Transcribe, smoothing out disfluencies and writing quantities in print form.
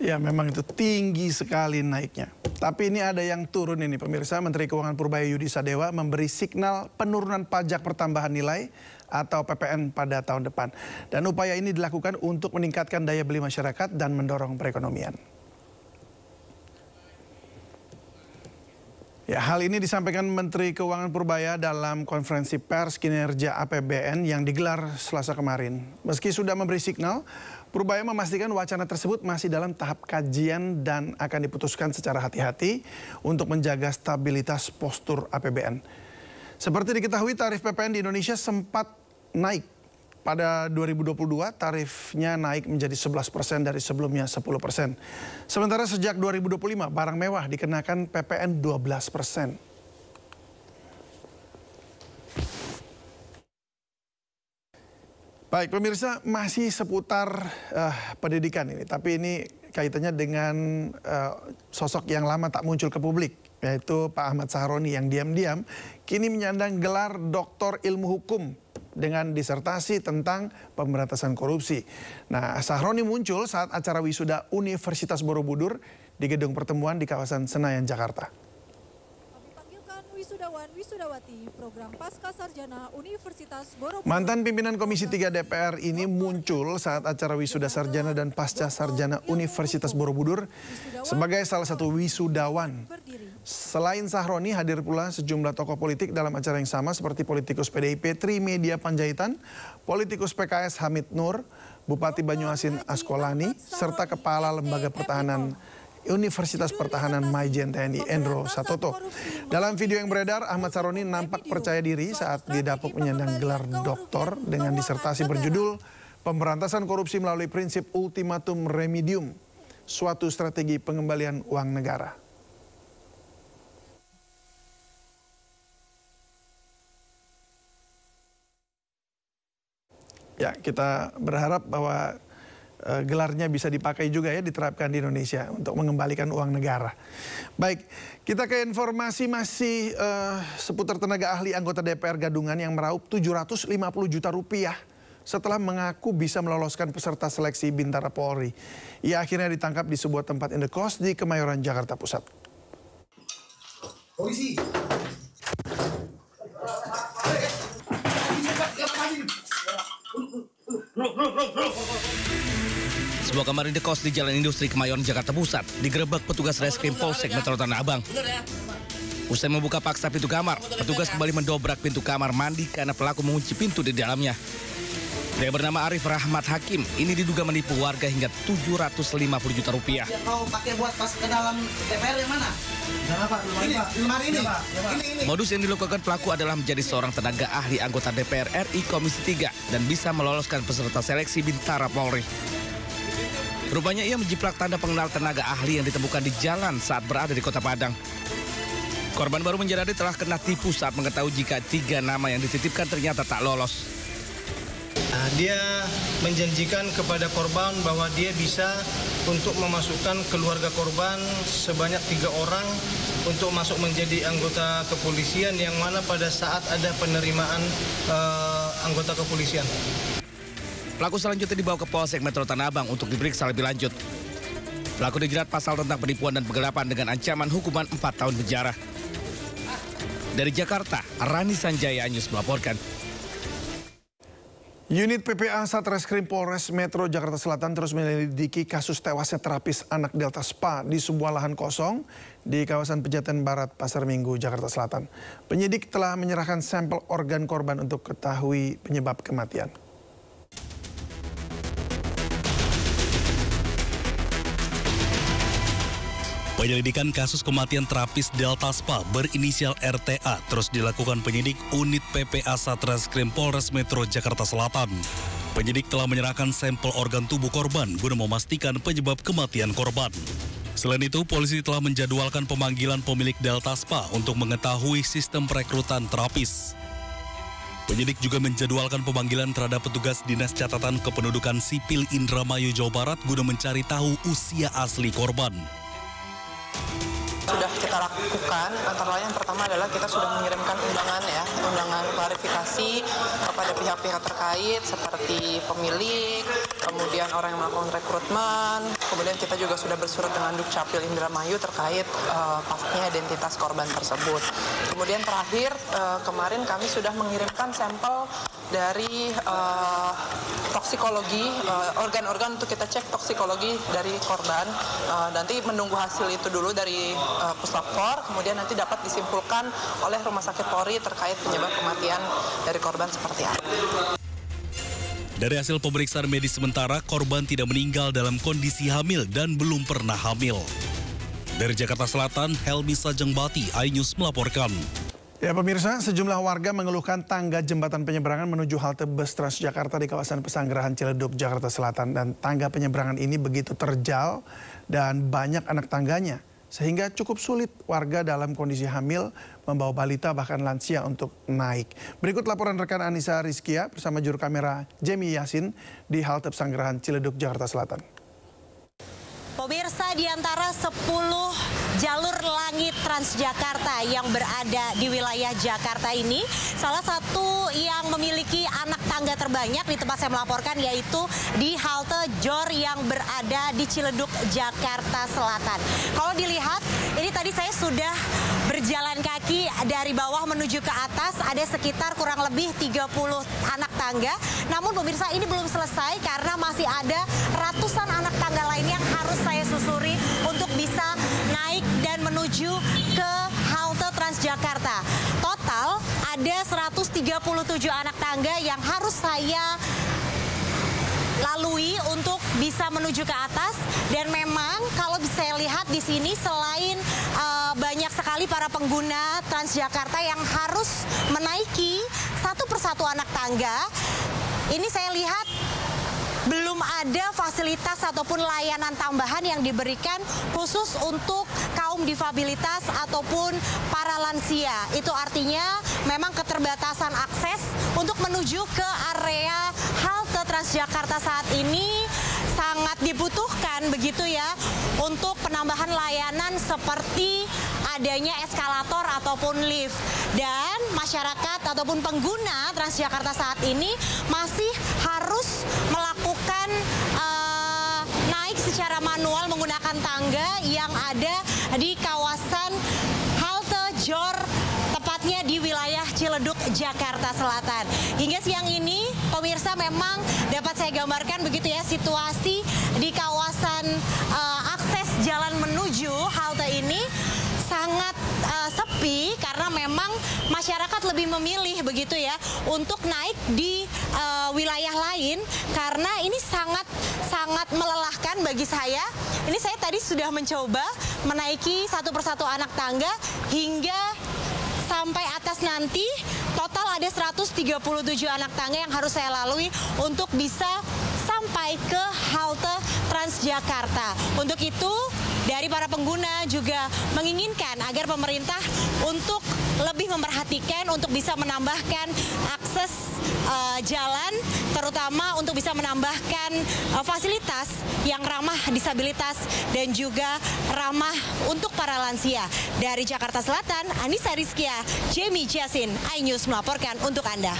Ya, memang itu tinggi sekali naiknya. Tapi ini ada yang turun ini pemirsa. Menteri Keuangan Purbaya Yudi Sadewa memberi signal penurunan pajak pertambahan nilai atau PPN pada tahun depan. Dan upaya ini dilakukan untuk meningkatkan daya beli masyarakat dan mendorong perekonomian. Ya, hal ini disampaikan Menteri Keuangan Purbaya dalam konferensi pers kinerja APBN yang digelar Selasa kemarin. Meski sudah memberi signal, Purbaya memastikan wacana tersebut masih dalam tahap kajian dan akan diputuskan secara hati-hati untuk menjaga stabilitas postur APBN. Seperti diketahui, tarif PPN di Indonesia sempat naik. Pada 2022, tarifnya naik menjadi 11% dari sebelumnya 10%. Sementara sejak 2025, barang mewah dikenakan PPN 12%. Baik, pemirsa, masih seputar pendidikan ini. Tapi ini kaitannya dengan sosok yang lama tak muncul ke publik, yaitu Pak Ahmad Sahroni yang diam-diam kini menyandang gelar Doktor Ilmu Hukum dengan disertasi tentang pemberantasan korupsi. Nah, Sahroni muncul saat acara wisuda Universitas Borobudur di gedung pertemuan di kawasan Senayan, Jakarta. Kami panggilkan wisudawan-wisudawati program Pasca Sarjana Universitas Borobudur. Mantan pimpinan Komisi 3 DPR ini muncul saat acara wisuda sarjana dan pasca sarjana Universitas Borobudur sebagai salah satu wisudawan. Selain Sahroni, hadir pula sejumlah tokoh politik dalam acara yang sama seperti politikus PDIP Trimedia Panjaitan, politikus PKS Hamid Nur, Bupati Banyuasin Askolani, serta Kepala Lembaga Pertahanan Universitas Pertahanan Maijen TNI Endro Satoto. Dalam video yang beredar, Ahmad Sahroni nampak percaya diri saat didapuk menyandang gelar doktor dengan disertasi berjudul Pemberantasan Korupsi Melalui Prinsip Ultimatum Remedium, suatu strategi pengembalian uang negara. Ya, kita berharap bahwa gelarnya bisa dipakai juga ya, diterapkan di Indonesia untuk mengembalikan uang negara. Baik, kita ke informasi masih seputar tenaga ahli anggota DPR Gadungan yang meraup 750 juta rupiah setelah mengaku bisa meloloskan peserta seleksi Bintara Polri. Ia akhirnya ditangkap di sebuah tempat indekos di Kemayoran, Jakarta Pusat. Polisi. Sebuah kamar indekos di Jalan Industri Kemayoran, Jakarta Pusat digerebek petugas Reskrim Polsek Metro Tanah Abang. Usai membuka paksa pintu kamar, petugas kembali mendobrak pintu kamar mandi karena pelaku mengunci pintu di dalamnya. Pria bernama Arif Rahmat Hakim ini diduga menipu warga hingga 750 juta rupiah. Kau pakai buat pas ke dalam DPR yang mana? Lemari ini. Modus yang dilakukan pelaku adalah menjadi seorang tenaga ahli anggota DPR RI Komisi 3 dan bisa meloloskan peserta seleksi Bintara Polri. Rupanya ia menjiplak tanda pengenal tenaga ahli yang ditemukan di jalan saat berada di Kota Padang. Korban baru menyadari telah kena tipu saat mengetahui jika 3 nama yang dititipkan ternyata tak lolos. Dia menjanjikan kepada korban bahwa dia bisa untuk memasukkan keluarga korban sebanyak 3 orang untuk masuk menjadi anggota kepolisian, yang mana pada saat ada penerimaan anggota kepolisian. Pelaku selanjutnya dibawa ke Polsek Metro Tanah Abang untuk diperiksa lebih lanjut. Pelaku dijerat pasal tentang penipuan dan penggelapan dengan ancaman hukuman 4 tahun penjara. Dari Jakarta, Rani Sanjaya News melaporkan. Unit PPA Satreskrim Polres Metro Jakarta Selatan terus menyelidiki kasus tewasnya terapis anak Delta Spa di sebuah lahan kosong di kawasan Pejaten Barat, Pasar Minggu, Jakarta Selatan. Penyidik telah menyerahkan sampel organ korban untuk ketahui penyebab kematian. Penyelidikan kasus kematian terapis Delta Spa berinisial RTA terus dilakukan penyidik unit PPA Satreskrim Polres Metro Jakarta Selatan. Penyidik telah menyerahkan sampel organ tubuh korban guna memastikan penyebab kematian korban. Selain itu, polisi telah menjadwalkan pemanggilan pemilik Delta Spa untuk mengetahui sistem perekrutan terapis. Penyidik juga menjadwalkan pemanggilan terhadap petugas Dinas Catatan Kependudukan Sipil Indramayu, Jawa Barat guna mencari tahu usia asli korban. Sudah kita lakukan, antara lain yang pertama adalah kita sudah mengirimkan undangan klarifikasi kepada pihak-pihak terkait seperti pemilik, kemudian orang yang melakukan rekrutmen, kemudian kita juga sudah bersurat dengan Dukcapil Indramayu terkait pastinya identitas korban tersebut. Kemudian terakhir, kemarin kami sudah mengirimkan sampel dari toksikologi, organ-organ untuk kita cek toksikologi dari korban. Nanti menunggu hasil itu dulu dari Puslapfor, kemudian nanti dapat disimpulkan oleh Rumah Sakit Polri terkait penyebab kematian dari korban seperti apa. Dari hasil pemeriksaan medis sementara, korban tidak meninggal dalam kondisi hamil dan belum pernah hamil. Dari Jakarta Selatan, Helmi Sajengbati, iNews melaporkan. Ya pemirsa, sejumlah warga mengeluhkan tangga jembatan penyeberangan menuju halte bus Transjakarta di kawasan Pesanggerahan Ciledug, Jakarta Selatan. Dan tangga penyeberangan ini begitu terjal dan banyak anak tangganya. Sehingga cukup sulit warga dalam kondisi hamil membawa balita bahkan lansia untuk naik. Berikut laporan rekan Anissa Rizkia bersama juru kamera Jamie Yasin di halte Pesanggerahan Ciledug, Jakarta Selatan. Pemirsa, di antara 10 jalur langit Transjakarta yang berada di wilayah Jakarta ini, salah satu yang memiliki anak tangga terbanyak di tempat saya melaporkan yaitu di halte JOR yang berada di Ciledug, Jakarta Selatan. Kalau dilihat, ini tadi saya sudah berjalan kaki dari bawah menuju ke atas, ada sekitar kurang lebih 30 anak tangga. Namun pemirsa, ini belum selesai karena masih ada ratusan anak tangga lain yang harus saya susuri untuk bisa naik dan menuju ke halte Transjakarta. Total ada 137 anak tangga yang harus saya lalui untuk bisa menuju ke atas. Dan memang kalau bisa saya lihat di sini selain banyak sekali para pengguna Transjakarta yang harus menaiki satu persatu anak tangga, ini saya lihat belum ada fasilitas ataupun layanan tambahan yang diberikan khusus untuk kaum difabilitas ataupun para lansia. Itu artinya memang keterbatasan akses untuk menuju ke area halte Transjakarta saat ini sangat dibutuhkan begitu ya untuk penambahan layanan seperti adanya eskalator ataupun lift. Dan masyarakat ataupun pengguna Transjakarta saat ini masih harus melakukan naik secara manual menggunakan tangga yang ada di kawasan halte JOR, tepatnya di wilayah Ciledug, Jakarta Selatan. Hingga siang ini, pemirsa, memang dapat saya gambarkan begitu ya situasi di kawasan akses jalan menuju halte ini sangat sepi karena memang masyarakat lebih memilih begitu ya untuk naik di wilayah lain karena ini sangat melelahkan bagi saya. Ini saya tadi sudah mencoba menaiki satu persatu anak tangga hingga sampai atas nanti. Total ada 137 anak tangga yang harus saya lalui untuk bisa sampai ke halte Transjakarta. Untuk itu, dari para pengguna juga menginginkan agar pemerintah untuk lebih memperhatikan untuk bisa menambahkan akses jalan, terutama untuk bisa menambahkan fasilitas yang ramah disabilitas dan juga ramah untuk para lansia. Dari Jakarta Selatan, Anissa Rizkia, Jamie Yasin, iNews melaporkan untuk Anda.